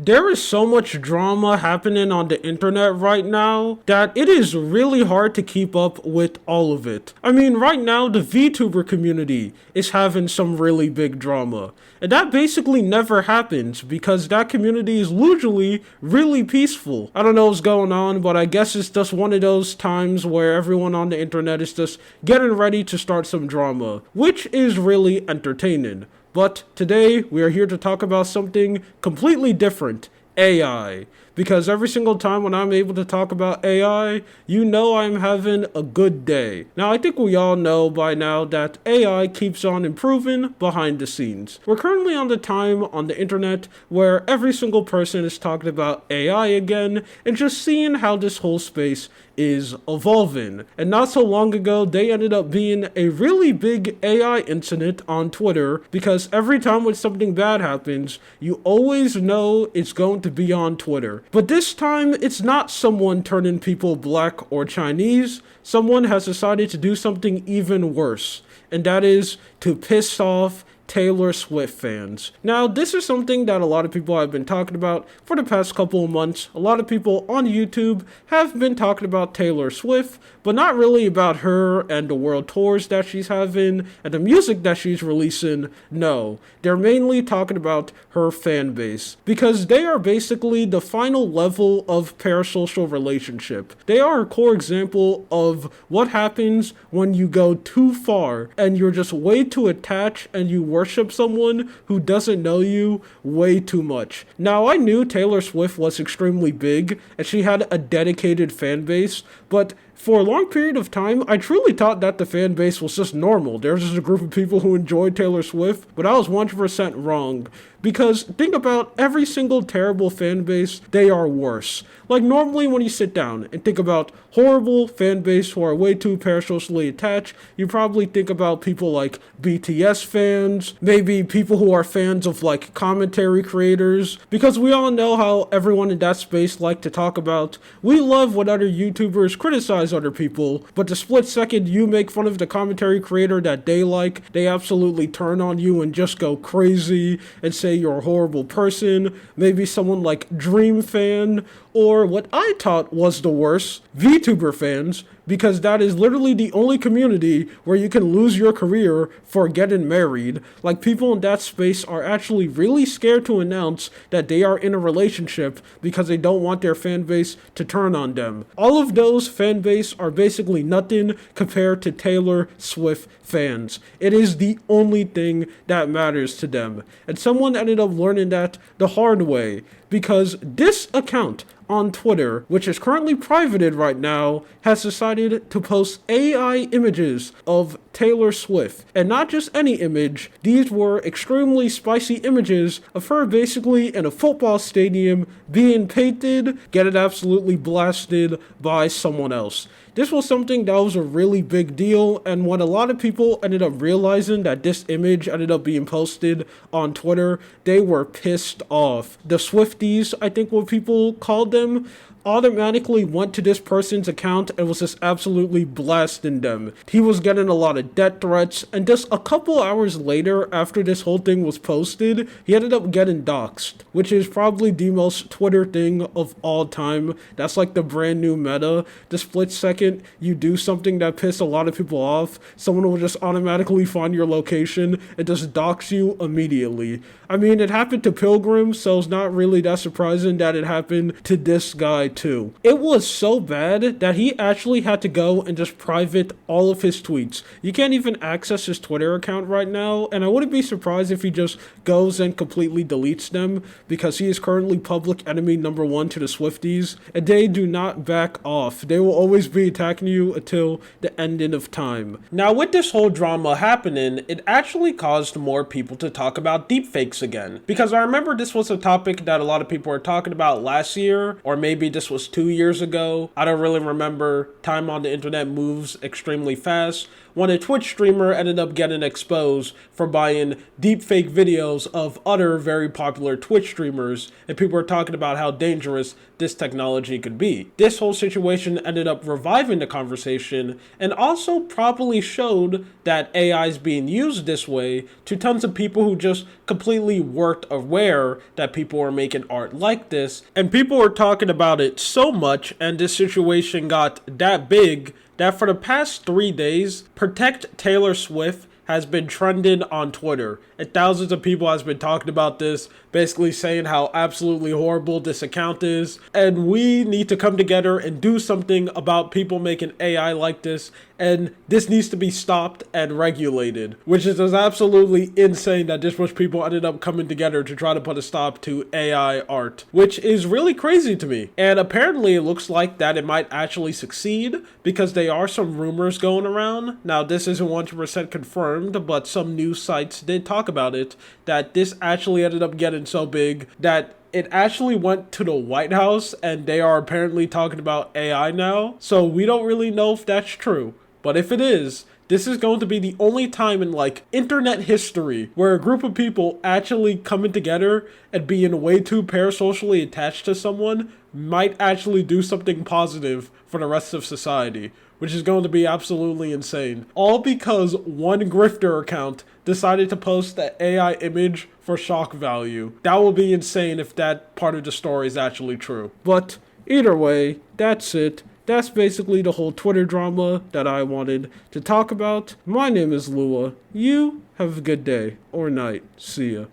There is so much drama happening on the internet right now that it is really hard to keep up with all of it. I mean, right now, the VTuber community is having some really big drama. And that basically never happens because that community is usually really peaceful. I don't know what's going on, but I guess it's just one of those times where everyone on the internet is just getting ready to start some drama, which is really entertaining. But today we are here to talk about something completely different, AI. Because every single time when I'm able to talk about AI, you know I'm having a good day. Now, I think we all know by now that AI keeps on improving behind the scenes. We're currently on the time on the internet where every single person is talking about AI again and just seeing how this whole space is evolving. And not so long ago, they ended up being a really big AI incident on Twitter because every time when something bad happens, you always know it's going to be on Twitter. But this time, it's not someone turning people black or Chinese. Someone has decided to do something even worse, and that is to piss off Taylor Swift fans. Now, this is something that a lot of people have been talking about for the past couple of months. A lot of people on YouTube have been talking about Taylor Swift, but not really about her and the world tours that she's having and the music that she's releasing. No, they're mainly talking about her fan base because they are basically the final level of parasocial relationship. They are a core example of what happens when you go too far and you're just way too attached and you worship someone who doesn't know you way too much. Now, I knew Taylor Swift was extremely big and she had a dedicated fan base, but for a long period of time, I truly thought that the fan base was just normal. There's just a group of people who enjoyed Taylor Swift, but I was 100% wrong. Because think about every single terrible fan base, they are worse. Like normally when you sit down and think about horrible fan base who are way too parasocially attached, you probably think about people like BTS fans, maybe people who are fans of like commentary creators, because we all know how everyone in that space like to talk about, we love when other YouTubers criticize other people, but the split second you make fun of the commentary creator that they like, they absolutely turn on you and just go crazy and say you're a horrible person. Maybe someone like Dream Fan, or what I thought was the worst, VTuber fans, because that is literally the only community where you can lose your career for getting married. Like, people in that space are actually really scared to announce that they are in a relationship because they don't want their fan base to turn on them. All of those fan base are basically nothing compared to Taylor Swift fans. It is the only thing that matters to them. And someone ended up learning that the hard way because this account on Twitter, which is currently privated right now, has decided to post AI images of Taylor Swift. And not just any image, these were extremely spicy images of her basically in a football stadium being painted, getting absolutely blasted by someone else. This was something that was a really big deal, and when a lot of people ended up realizing that this image ended up being posted on Twitter, they were pissed off. The Swifties, I think what people called them, automatically went to this person's account and was just absolutely blasting them. He was getting a lot of death threats, and just a couple hours later after this whole thing was posted, he ended up getting doxxed, which is probably the most Twitter thing of all time. That's like the brand new meta. The split second you do something that pisses a lot of people off, someone will just automatically find your location and just dox you immediately. I mean, it happened to Pilgrim, so it's not really that surprising that it happened to this guy too. It was so bad that he actually had to go and just private all of his tweets. You can't even access his Twitter account right now, and I wouldn't be surprised if he just goes and completely deletes them because he is currently public enemy number one to the Swifties, and they do not back off. They will always be attacking you until the ending of time. Now, with this whole drama happening, it actually caused more people to talk about deepfakes again, because I remember this was a topic that a lot of people were talking about last year, or maybe this was 2 years ago. I don't really remember. Time on the internet moves extremely fast. when a Twitch streamer ended up getting exposed for buying deepfake videos of other very popular Twitch streamers, and people were talking about how dangerous this technology could be. This whole situation ended up reviving the conversation and also probably showed that AI is being used this way to tons of people who just completely weren't aware that people were making art like this, and people were talking about it so much, and this situation got that big that for the past 3 days, Protect Taylor Swift has been trending on Twitter, and thousands of people has been talking about this, basically saying how absolutely horrible this account is, and we need to come together and do something about people making AI like this, and this needs to be stopped and regulated, which is absolutely insane that this much people ended up coming together to try to put a stop to AI art, which is really crazy to me. And apparently it looks like that it might actually succeed, because there are some rumors going around. Now, this isn't 100% confirmed, but some news sites did talk about it, that this actually ended up getting so big that it actually went to the White House, and they are apparently talking about AI now. So we don't really know if that's true. But if it is, this is going to be the only time in like internet history where a group of people actually coming together and being way too parasocially attached to someone might actually do something positive for the rest of society, which is going to be absolutely insane. All because one grifter account decided to post the AI image for shock value. That will be insane if that part of the story is actually true. But either way, that's it. That's basically the whole Twitter drama that I wanted to talk about. My name is Lua. You have a good day or night. See ya.